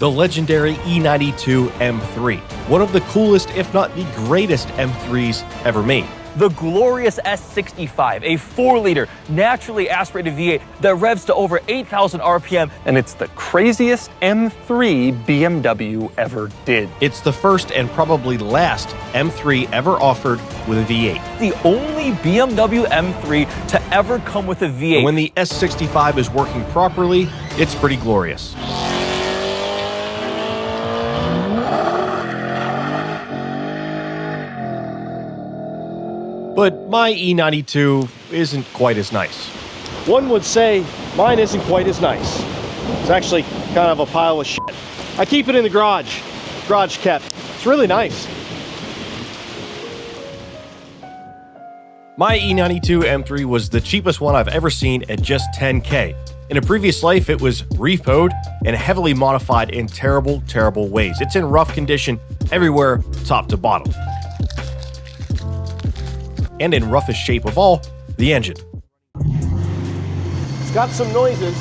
the legendary E92 M3, one of the coolest, if not the greatest M3s ever made. The glorious S65, a 4-liter naturally aspirated V8 that revs to over 8,000 RPM, and it's the craziest M3 BMW ever did. It's the first and probably last M3 ever offered with a V8. The only BMW M3 to ever come with a V8. And when the S65 is working properly, it's pretty glorious. But my E92 isn't quite as nice. One would say mine isn't quite as nice. It's actually kind of a pile of shit. I keep it in the garage kept. It's really nice. My E92 M3 was the cheapest one I've ever seen at just $10K. In a previous life, it was repoed and heavily modified in terrible, terrible ways. It's in rough condition everywhere, top to bottom. And in roughest shape of all, the engine. It's got some noises.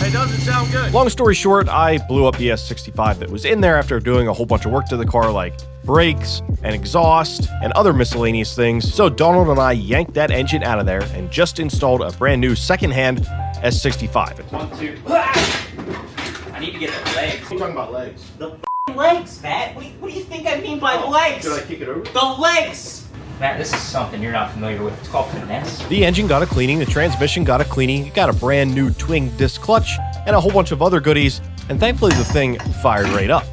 It doesn't sound good. Long story short, I blew up the S65 that was in there after doing a whole bunch of work to the car, like brakes and exhaust and other miscellaneous things. So Donald and I yanked that engine out of there and just installed a brand new secondhand S65. 1, 2. I need to get the legs. What are you talking about legs? The legs, Matt. What do you think I mean by legs? Should I kick it over? The legs! Matt, this is something you're not familiar with. It's called finesse. The engine got a cleaning, the transmission got a cleaning, it got a brand new twin disc clutch, and a whole bunch of other goodies, and thankfully the thing fired right up.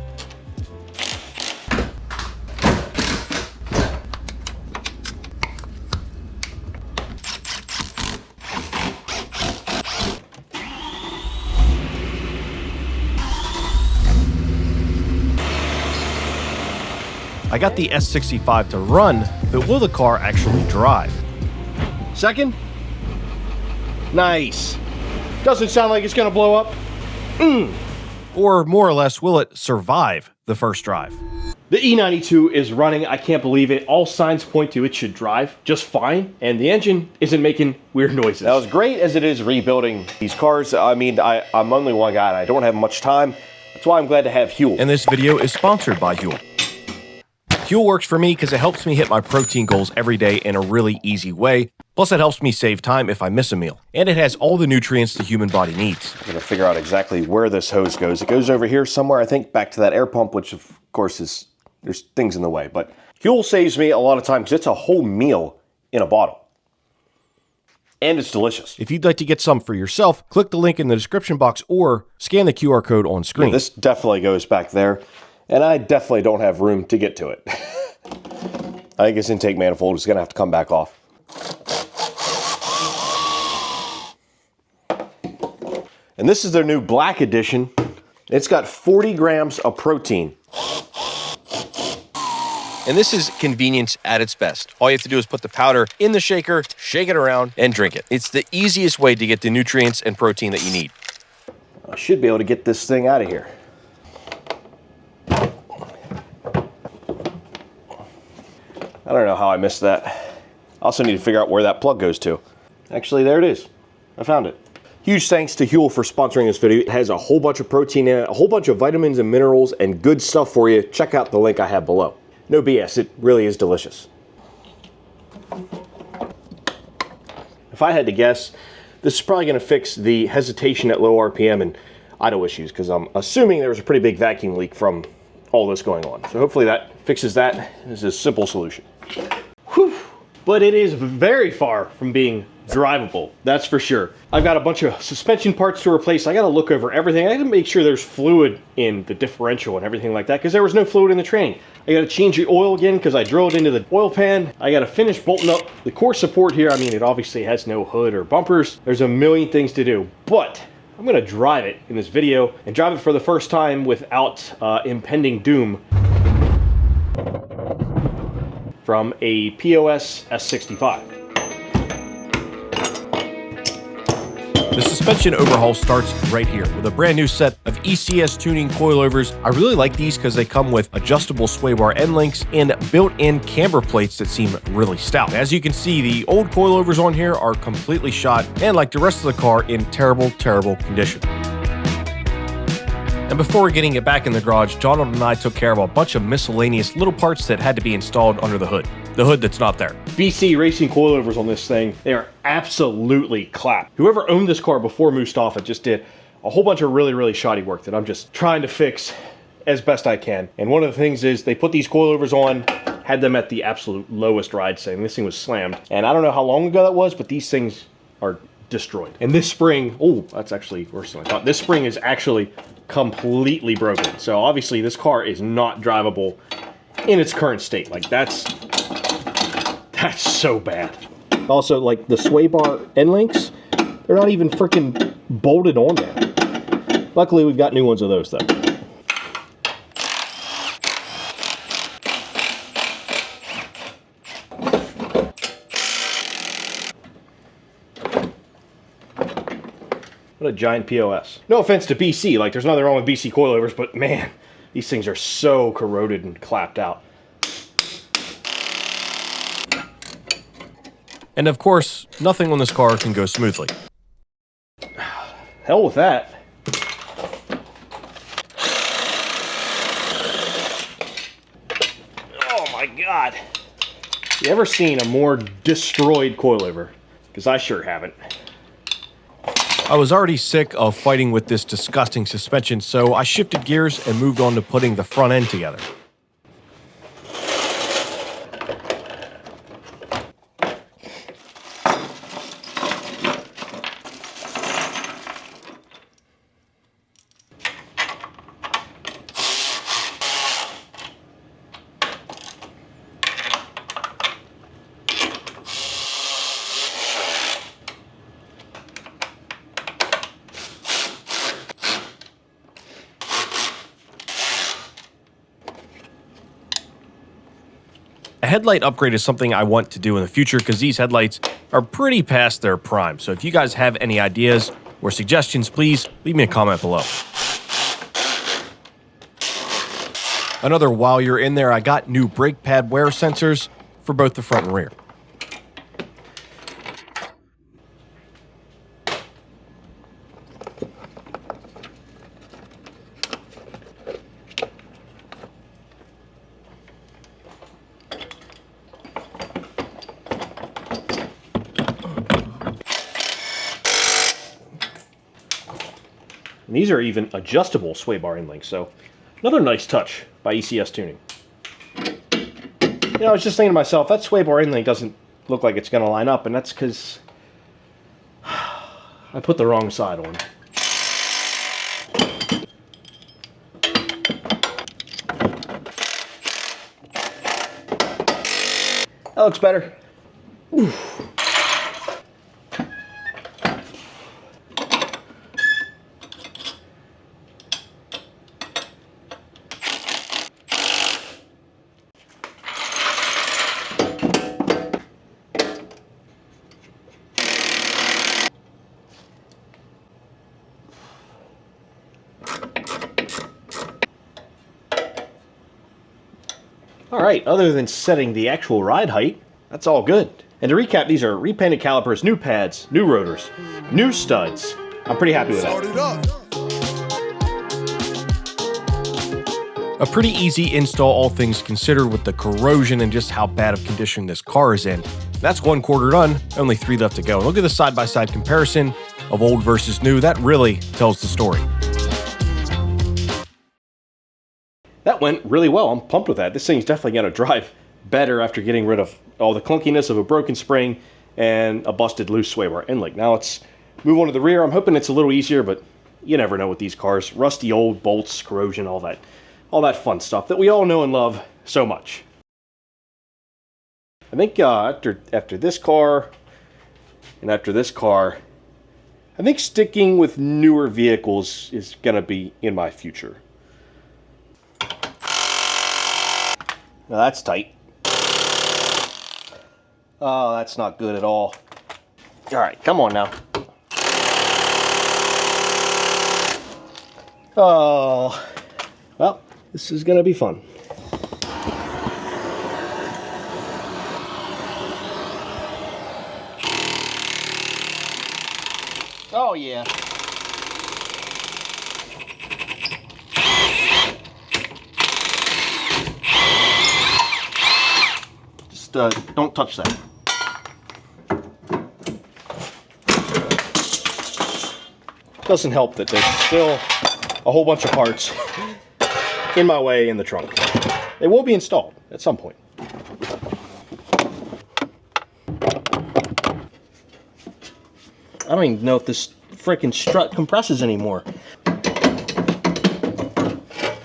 I got the S65 to run, but will the car actually drive? Second? Nice. Doesn't sound like it's gonna blow up. Or more or less, will it survive the first drive? The E92 is running. I can't believe it. All signs point to it should drive just fine, and the engine isn't making weird noises. Now, as great as it is rebuilding these cars, I mean, I'm only one guy and I don't have much time. That's why I'm glad to have Huel. And this video is sponsored by Huel. Huel works for me because it helps me hit my protein goals every day in a really easy way. Plus, it helps me save time if I miss a meal. And it has all the nutrients the human body needs. I'm gonna figure out exactly where this hose goes. It goes over here somewhere, I think, back to that air pump, which of course is, there's things in the way. But Huel saves me a lot of time because it's a whole meal in a bottle. And it's delicious. If you'd like to get some for yourself, click the link in the description box or scan the QR code on screen. Yeah, this definitely goes back there. And I definitely don't have room to get to it. I think this intake manifold is gonna have to come back off. And this is their new black edition. It's got 40 grams of protein. And this is convenience at its best. All you have to do is put the powder in the shaker, shake it around, and drink it. It's the easiest way to get the nutrients and protein that you need. I should be able to get this thing out of here. I don't know how I missed that. I also need to figure out where that plug goes to. Actually, there it is. I found it. Huge thanks to Huel for sponsoring this video. It has a whole bunch of protein in it, a whole bunch of vitamins and minerals, and good stuff for you. Check out the link I have below. No BS, it really is delicious. If I had to guess, this is probably gonna fix the hesitation at low RPM and idle issues, because I'm assuming there was a pretty big vacuum leak from all this going on. So hopefully that fixes that. This is a simple solution. Whew. But it is very far from being drivable, that's for sure. I've got a bunch of suspension parts to replace. I gotta look over everything. I gotta make sure there's fluid in the differential and everything like that, because there was no fluid in the train. I gotta change the oil again because I drilled into the oil pan. I gotta finish bolting up the core support here. I mean, it obviously has no hood or bumpers. There's a million things to do, but I'm gonna drive it in this video and drive it for the first time without impending doom from a POS S65. The suspension overhaul starts right here with a brand new set of ECS tuning coilovers. I really like these because they come with adjustable sway bar end links and built-in camber plates that seem really stout. As you can see, the old coilovers on here are completely shot and, like the rest of the car, in terrible, terrible condition. And before getting it back in the garage, John and I took care of a bunch of miscellaneous little parts that had to be installed under the hood. The hood that's not there. BC racing coilovers on this thing, they are absolutely clapped. Whoever owned this car before Mustafa just did a whole bunch of really, really shoddy work that I'm just trying to fix as best I can. And one of the things is they put these coilovers on, had them at the absolute lowest ride setting. This thing was slammed. And I don't know how long ago that was, but these things are destroyed. And this spring, oh, that's actually worse than I thought. This spring is actually completely broken. So obviously this car is not drivable in its current state. Like that's so bad. Also, like the sway bar end links, they're not even freaking bolted on there. Luckily we've got new ones of those though. What a giant POS. No offense to BC, like there's nothing wrong with BC coilovers, but man, these things are so corroded and clapped out. And of course, nothing on this car can go smoothly. Hell with that. Oh my God. You ever seen a more destroyed coilover? Because I sure haven't. I was already sick of fighting with this disgusting suspension, so I shifted gears and moved on to putting the front end together. A headlight upgrade is something I want to do in the future because these headlights are pretty past their prime. So if you guys have any ideas or suggestions, please leave me a comment below. Another while you're in there, I got new brake pad wear sensors for both the front and rear. And these are even adjustable sway bar end links, so another nice touch by ECS Tuning. You know, I was just thinking to myself, that sway bar end link doesn't look like it's going to line up, and that's because I put the wrong side on. That looks better. Oof. Alright, other than setting the actual ride height, that's all good. And to recap, these are repainted calipers, new pads, new rotors, new studs. I'm pretty happy with that. A pretty easy install, all things considered, with the corrosion and just how bad of condition this car is in. That's 1/4 done, only 3 left to go. And look at the side-by-side comparison of old versus new. That really tells the story. That went really well. I'm pumped with that. This thing's definitely going to drive better after getting rid of all the clunkiness of a broken spring and a busted loose sway bar end link. Now let's move on to the rear. I'm hoping it's a little easier, but you never know with these cars. Rusty old bolts, corrosion, all that fun stuff that we all know and love so much. I think after this car and after this car, I think sticking with newer vehicles is going to be in my future. Now that's tight. Oh, that's not good at all. All right, come on now. Oh, well, this is gonna be fun. Oh yeah. just don't touch that. Doesn't help that there's still a whole bunch of parts in my way in the trunk. They will be installed at some point. I don't even know if this freaking strut compresses anymore.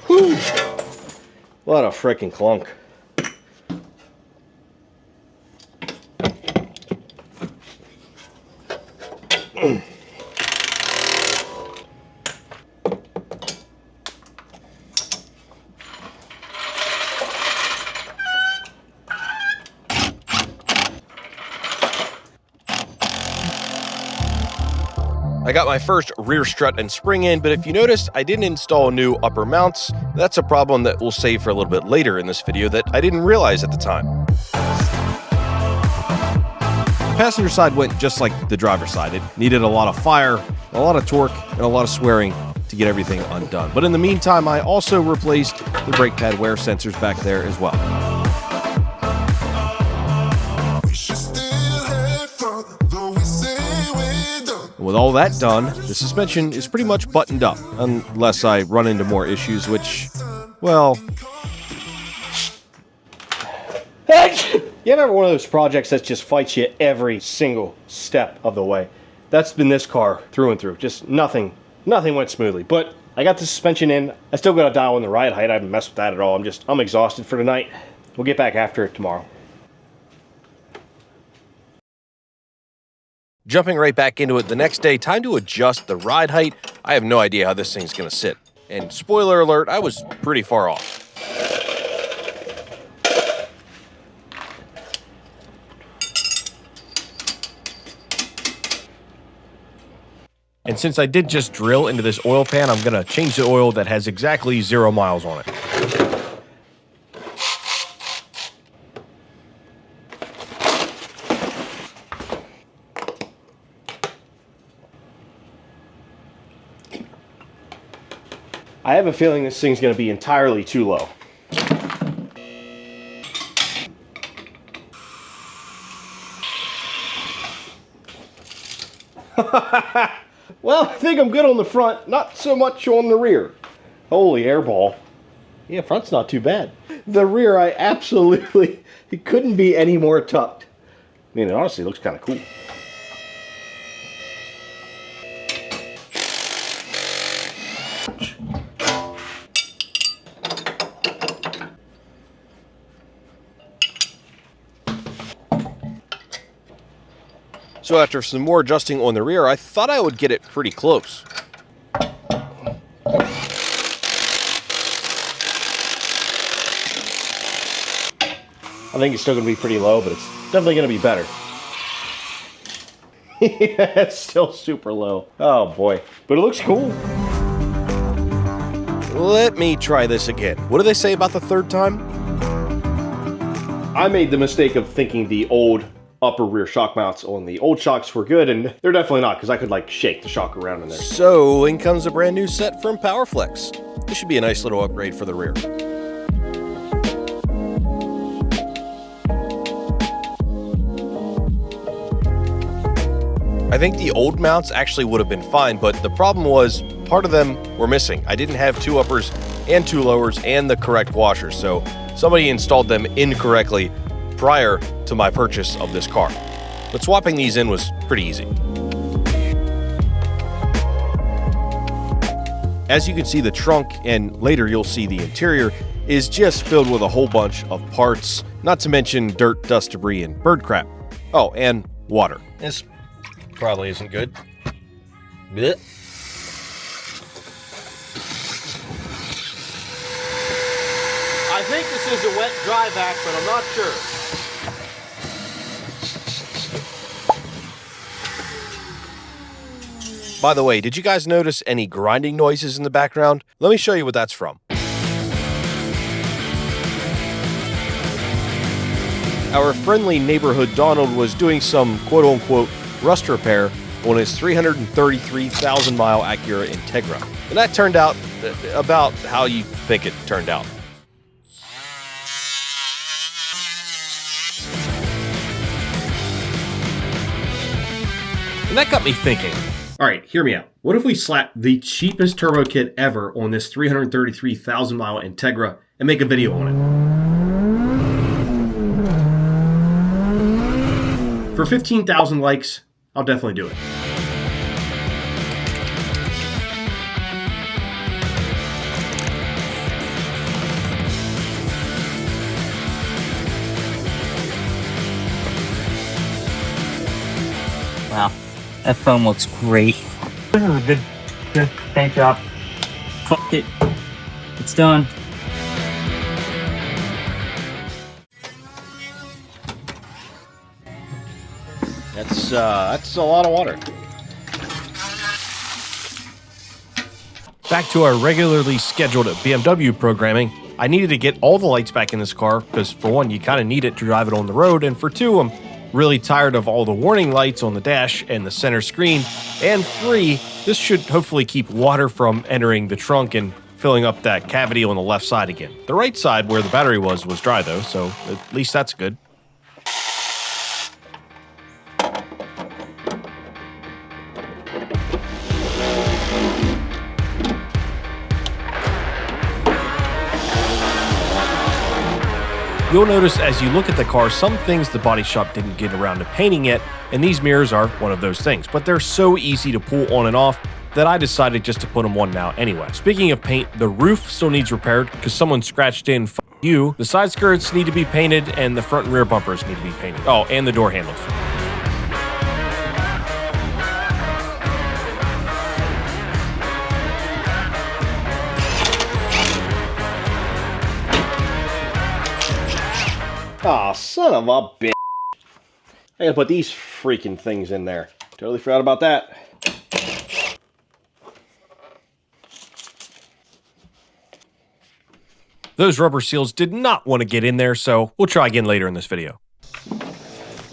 Whew. What a freaking clunk. I got my first rear strut and spring in, but if you noticed, I didn't install new upper mounts. That's a problem that we'll save for a little bit later in this video that I didn't realize at the time. The passenger side went just like the driver's side. It needed a lot of fire, a lot of torque, and a lot of swearing to get everything undone. But in the meantime, I also replaced the brake pad wear sensors back there as well. With all that done, the suspension is pretty much buttoned up, unless I run into more issues, which, well... You ever one of those projects that just fights you every single step of the way? That's been this car through and through. Just nothing went smoothly. But I got the suspension in. I still got to dial in the ride height. I haven't messed with that at all. I'm exhausted for tonight. We'll get back after it tomorrow. Jumping right back into it the next day, time to adjust the ride height. I have no idea how this thing's gonna sit. And spoiler alert, I was pretty far off. And since I did just drill into this oil pan, I'm gonna change the oil that has exactly 0 miles on it. I have a feeling this thing's going to be entirely too low. Well, I think I'm good on the front, not so much on the rear. Holy airball. Yeah, front's not too bad. The rear, I absolutely, it couldn't be any more tucked. I mean, it honestly looks kind of cool. So after some more adjusting on the rear, I thought I would get it pretty close. I think it's still going to be pretty low, but it's definitely going to be better. Yeah, it's still super low. Oh boy. But it looks cool. Let me try this again. What do they say about the third time? I made the mistake of thinking the old upper rear shock mounts on the old shocks were good, and they're definitely not, because I could like shake the shock around in there. So in comes a brand new set from PowerFlex. This should be a nice little upgrade for the rear. I think the old mounts actually would have been fine, but the problem was part of them were missing. I didn't have 2 uppers and 2 lowers and the correct washers, so somebody installed them incorrectly prior to my purchase of this car. But swapping these in was pretty easy. As you can see, the trunk, and later you'll see the interior, is just filled with a whole bunch of parts, not to mention dirt, dust, debris, and bird crap. Oh, and water. This probably isn't good. Blech. I think this is a wet dry vac, but I'm not sure. By the way, did you guys notice any grinding noises in the background? Let me show you what that's from. Our friendly neighborhood Donald was doing some quote-unquote rust repair on his 333,000 mile Acura Integra. And that turned out about how you think it turned out. And that got me thinking. All right, hear me out. What if we slap the cheapest turbo kit ever on this 333,000 mile Integra and make a video on it? For 15,000 likes, I'll definitely do it. Wow, that foam looks great. Good paint job. Fuck it. It's done. That's a lot of water. Back to our regularly scheduled BMW programming. I needed to get all the lights back in this car because, for one, you kind of need it to drive it on the road, and for two, I'm really tired of all the warning lights on the dash and the center screen, and three, this should hopefully keep water from entering the trunk and filling up that cavity on the left side again. The right side, where the battery was dry though, so at least that's good. You'll notice as you look at the car, some things the body shop didn't get around to painting yet, and these mirrors are one of those things. But they're so easy to pull on and off that I decided just to put them on now anyway. Speaking of paint, the roof still needs repaired because someone scratched in "F you." The side skirts need to be painted, and the front and rear bumpers need to be painted. Oh, and the door handles. Aw, son of a bitch. I gotta put these freaking things in there. Totally forgot about that. Those rubber seals did not want to get in there, so we'll try again later in this video.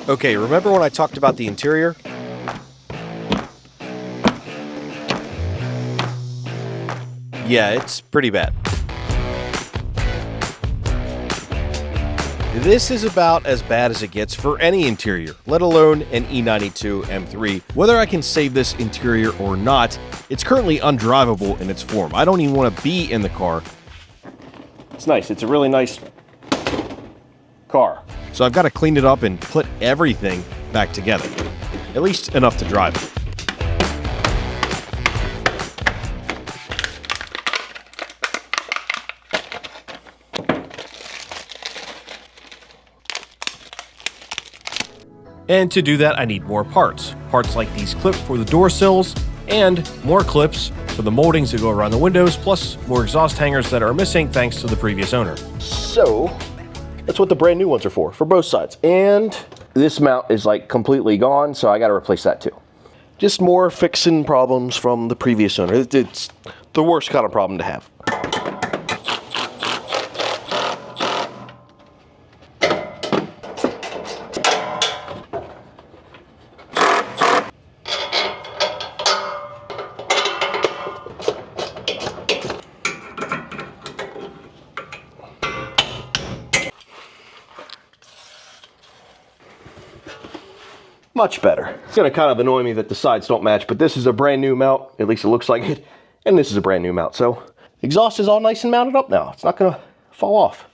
Okay, remember when I talked about the interior? Yeah, it's pretty bad. This is about as bad as it gets for any interior, let alone an E92 M3. Whether I can save this interior or not, it's currently undrivable in its form. I don't even want to be in the car. It's nice. It's a really nice car. So I've got to clean it up and put everything back together. At least enough to drive it. And to do that, I need more parts. Parts like these clips for the door sills, and more clips for the moldings that go around the windows, plus more exhaust hangers that are missing thanks to the previous owner. So, that's what the brand new ones are for both sides. And this mount is like completely gone, so I gotta replace that too. Just more fixing problems from the previous owner. It's the worst kind of problem to have. Much better. It's gonna kind of annoy me that the sides don't match, but this is a brand new mount, at least it looks like it, and this is a brand new mount, so exhaust is all nice and mounted up now. It's not gonna fall off.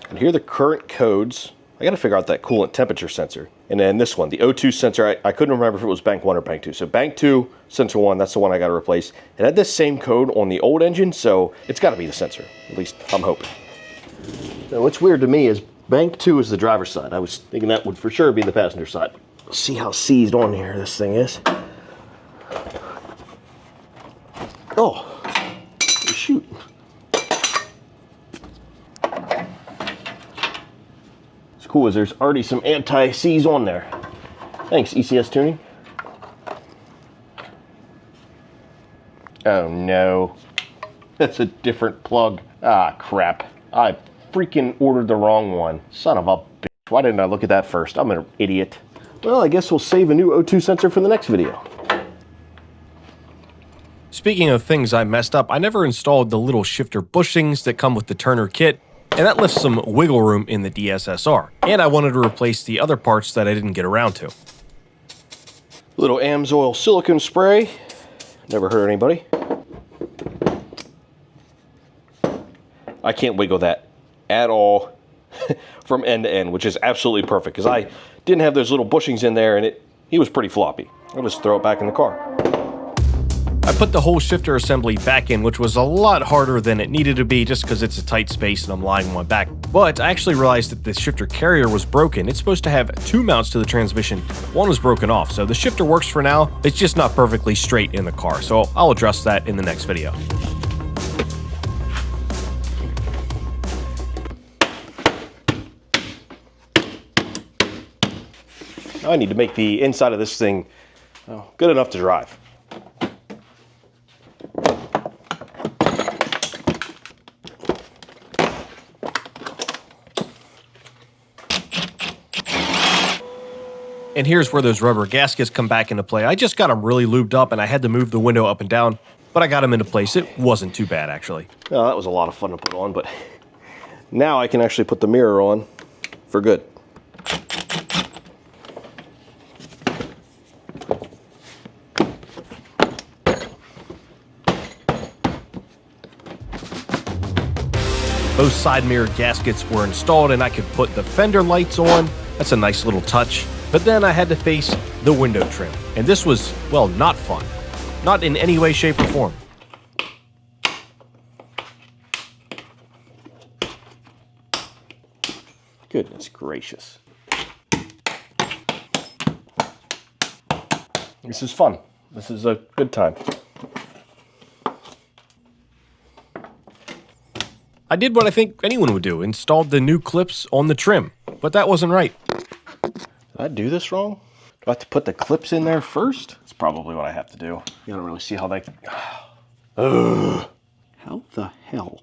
And here are the current codes. I gotta figure out that coolant temperature sensor. And then this one, the O2 sensor, I couldn't remember if it was bank 1 or bank 2. So bank 2, sensor 1, that's the one I gotta replace. It had this same code on the old engine, so it's gotta be the sensor. At least I'm hoping. Now what's weird to me is bank 2 is the driver's side. I was thinking that would for sure be the passenger side. Let's see how seized on here this thing is. Oh, shoot. What's cool is there's already some anti-seize on there. Thanks, ECS Tuning. Oh no, that's a different plug. Ah, crap. I freaking ordered the wrong one. Son of a bitch. Why didn't I look at that first? I'm an idiot. Well, I guess we'll save a new O2 sensor for the next video. Speaking of things I messed up, I never installed the little shifter bushings that come with the Turner kit, and that left some wiggle room in the DSSR. And I wanted to replace the other parts that I didn't get around to. Little AMSOIL silicone spray. Never hurt anybody. I can't wiggle that at all from end to end, which is absolutely perfect because I didn't have those little bushings in there and he was pretty floppy. I'll just throw it back in the car. I put the whole shifter assembly back in, which was a lot harder than it needed to be just because it's a tight space and I'm lying one back. But I actually realized that the shifter carrier was broken. It's supposed to have 2 mounts to the transmission. One was broken off, so the shifter works for now. It's just not perfectly straight in the car, so I'll address that in the next video. Now I need to make the inside of this thing good enough to drive. And here's where those rubber gaskets come back into play. I just got them really lubed up and I had to move the window up and down, but I got them into place. It wasn't too bad, actually. Oh, that was a lot of fun to put on, but now I can actually put the mirror on for good. Both side mirror gaskets were installed and I could put the fender lights on. That's a nice little touch. But then I had to face the window trim. And this was, well, not fun. Not in any way, shape, or form. Goodness gracious. This is fun. This is a good time. I did what I think anyone would do, installed the new clips on the trim. But that wasn't right. Did I do this wrong? Do I have to put the clips in there first? That's probably what I have to do. You don't really see how they... Ugh. How the hell?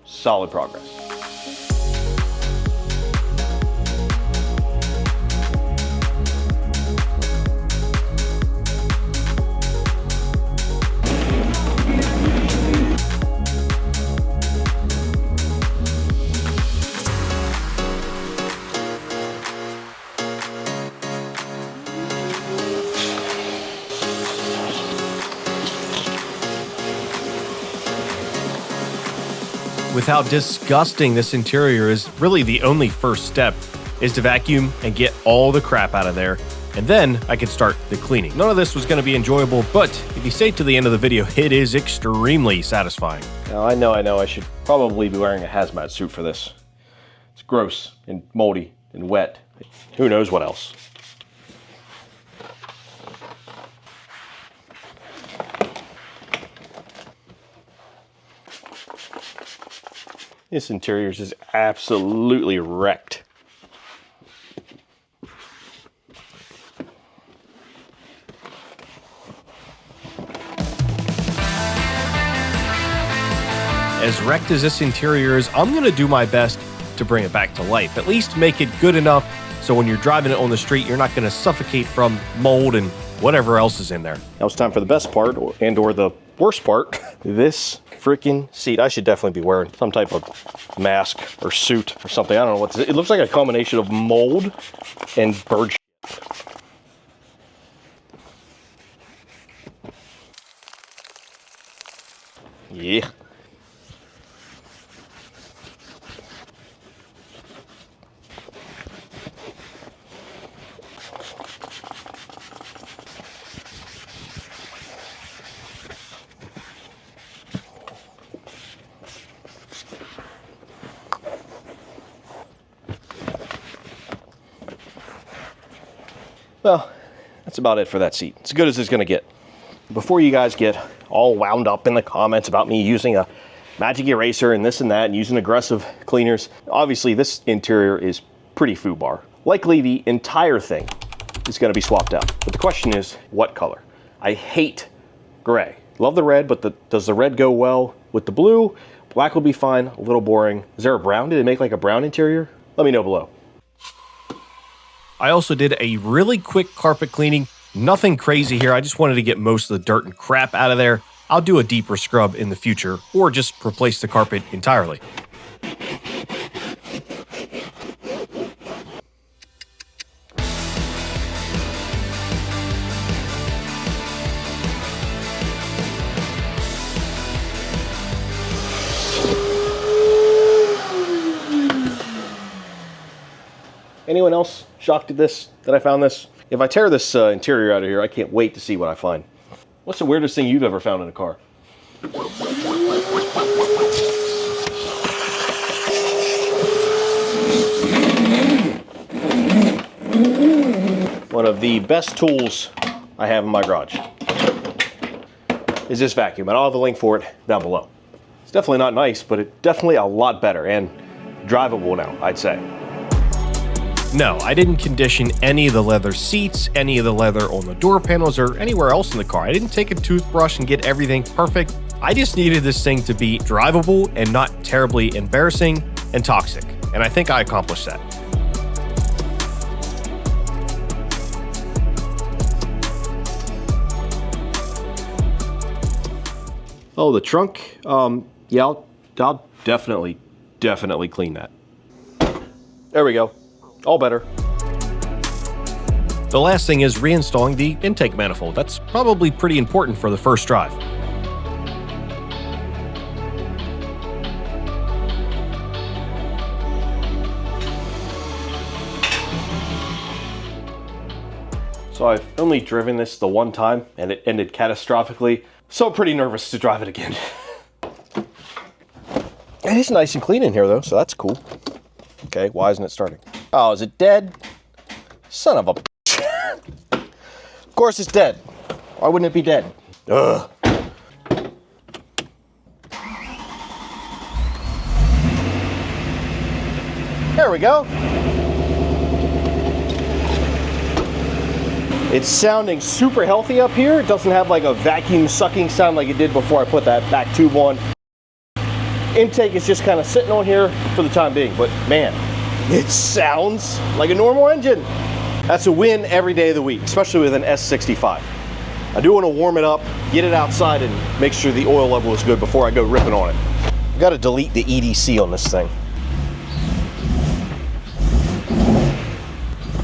Solid progress. With how disgusting this interior is, really the only first step is to vacuum and get all the crap out of there, and then I can start the cleaning. None of this was going to be enjoyable, but if you stay to the end of the video, it is extremely satisfying. Now, I know I should probably be wearing a hazmat suit for this. It's gross and moldy and wet. Who knows what else? This interior is just absolutely wrecked. As wrecked as this interior is, I'm going to do my best to bring it back to life. At least make it good enough so when you're driving it on the street, you're not going to suffocate from mold and whatever else is in there. Now it's time for the best part, or the worst part. This freaking seat. I should definitely be wearing some type of mask or suit or something. I don't know what this is. It looks like a combination of mold and bird shit. Yeah. Well, that's about it for that seat. It's as good as it's gonna get. Before you guys get all wound up in the comments about me using a magic eraser and this and that and using aggressive cleaners, obviously this interior is pretty foobar. Likely the entire thing is going to be swapped out. But the question is, what color? I hate gray. Love the red, but does the red go well with the blue? Black will be fine, a little boring. Is there a brown? Did they make like a brown interior? Let me know below. I also did a really quick carpet cleaning. Nothing crazy here. I just wanted to get most of the dirt and crap out of there. I'll do a deeper scrub in the future, or just replace the carpet entirely. Anyone else shocked at this, that I found this? If I tear this interior out of here, I can't wait to see what I find. What's the weirdest thing you've ever found in a car? One of the best tools I have in my garage is this vacuum, and I'll have a link for it down below. It's definitely not nice, but it's definitely a lot better and drivable now, I'd say. No, I didn't condition any of the leather seats, any of the leather on the door panels, or anywhere else in the car. I didn't take a toothbrush and get everything perfect. I just needed this thing to be drivable and not terribly embarrassing and toxic, and I think I accomplished that. Oh, the trunk? Yeah, I'll definitely clean that. There we go. All better. The last thing is reinstalling the intake manifold. That's probably pretty important for the first drive. So I've only driven this the one time and it ended catastrophically. So I'm pretty nervous to drive it again. It is nice and clean in here though, so that's cool. Okay, why isn't it starting? Oh, is it dead? Son of a bitch. Of course it's dead. Why wouldn't it be dead? Ugh. There we go. It's sounding super healthy up here. It doesn't have like a vacuum sucking sound like it did before I put that back tube on. Intake is just kind of sitting on here for the time being, but man, it sounds like a normal engine. That's a win every day of the week, especially with an S65. I do want to warm it up, get it outside, and make sure the oil level is good before I go ripping on it. I've got to delete the EDC on this thing.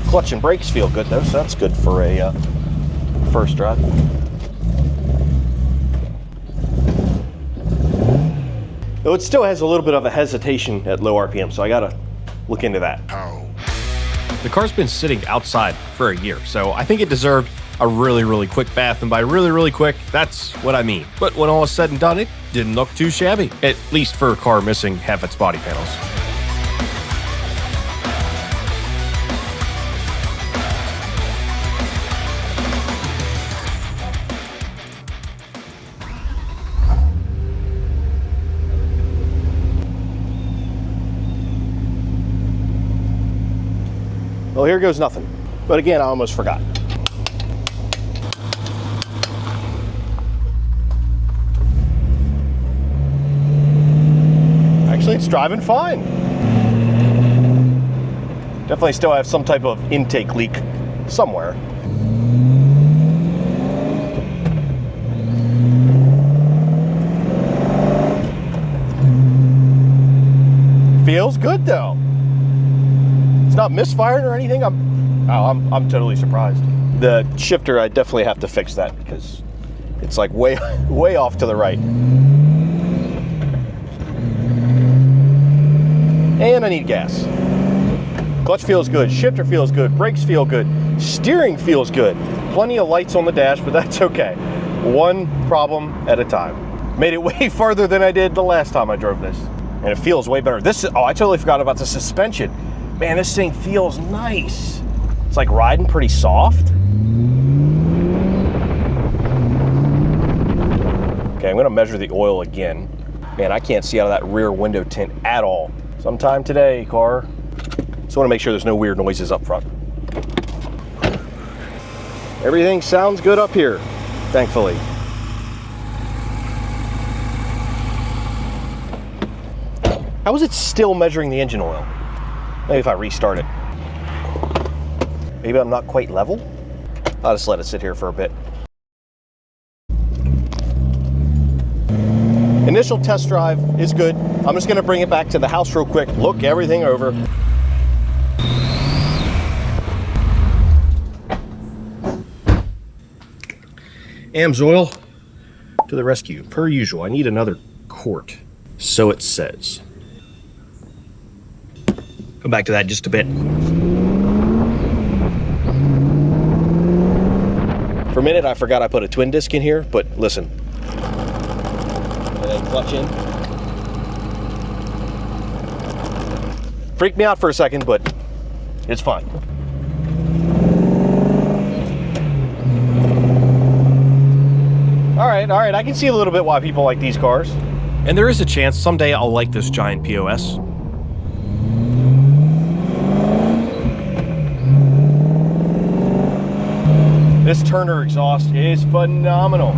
Clutch and brakes feel good though, so that's good for a first drive. Though it still has a little bit of a hesitation at low RPM, so I gotta look into that. The car's been sitting outside for a year, so I think it deserved a really quick bath, and by really quick, that's what I mean. But when all is said and done, it didn't look too shabby, at least for a car missing half its body panels. Well, here goes nothing. But again, I almost forgot. Actually, it's driving fine. Definitely still have some type of intake leak somewhere. Feels good though. It's not misfiring or anything. I'm totally surprised. The shifter, I definitely have to fix that because it's like way off to the right. And I need gas. Clutch feels good, shifter feels good, brakes feel good, steering feels good. Plenty of lights on the dash, but that's okay. One problem at a time. Made it way farther than I did the last time I drove this. And it feels way better. Oh, I totally forgot about the suspension. Man, this thing feels nice. It's like riding pretty soft. Okay, I'm gonna measure the oil again. Man, I can't see out of that rear window tint at all. Sometime today, car. Just wanna make sure there's no weird noises up front. Everything sounds good up here, thankfully. How is it still measuring the engine oil? Maybe if I restart it. Maybe I'm not quite level? I'll just let it sit here for a bit. Initial test drive is good. I'm just gonna bring it back to the house real quick, look everything over. AMSOIL to the rescue, per usual. I need another quart. So it says. Come back to that in just a bit. For a minute, I forgot I put a twin disc in here, but listen. And then clutch in. Freaked me out for a second, but it's fine. All right, I can see a little bit why people like these cars. And there is a chance someday I'll like this giant POS. This Turner exhaust is phenomenal.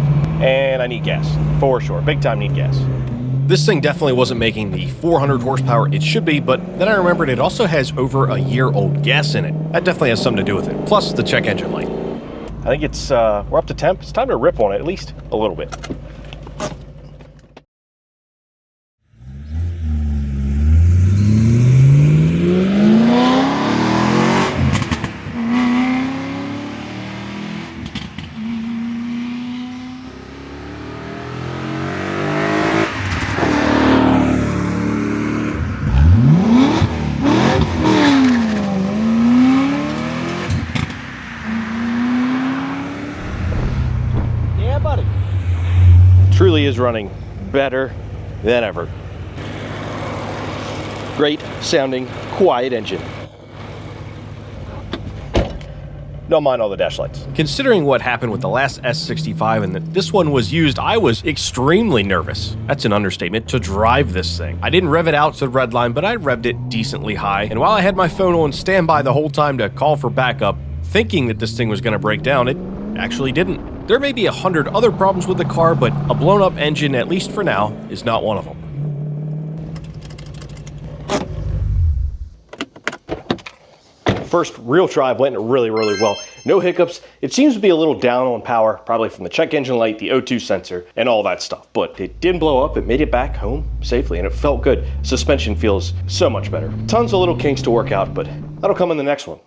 And I need gas, for sure. Big time need gas. This thing definitely wasn't making the 400 horsepower it should be, but then I remembered it also has over a year-old gas in it. That definitely has something to do with it, plus the check engine light. I think it's, we're up to temp. It's time to rip on it, at least a little bit. Truly is running better than ever. Great sounding, quiet engine. Don't mind all the dash lights. Considering what happened with the last S65 and that this one was used, I was extremely nervous. That's an understatement, to drive this thing. I didn't rev it out to the red line, but I revved it decently high. And while I had my phone on standby the whole time to call for backup, thinking that this thing was going to break down, it actually didn't. There may be 100 other problems with the car, but a blown up engine, at least for now, is not one of them. First real drive went really well. No hiccups. It seems to be a little down on power, probably from the check engine light, the O2 sensor, and all that stuff. But it didn't blow up. It made it back home safely, and it felt good. Suspension feels so much better. Tons of little kinks to work out, but that'll come in the next one.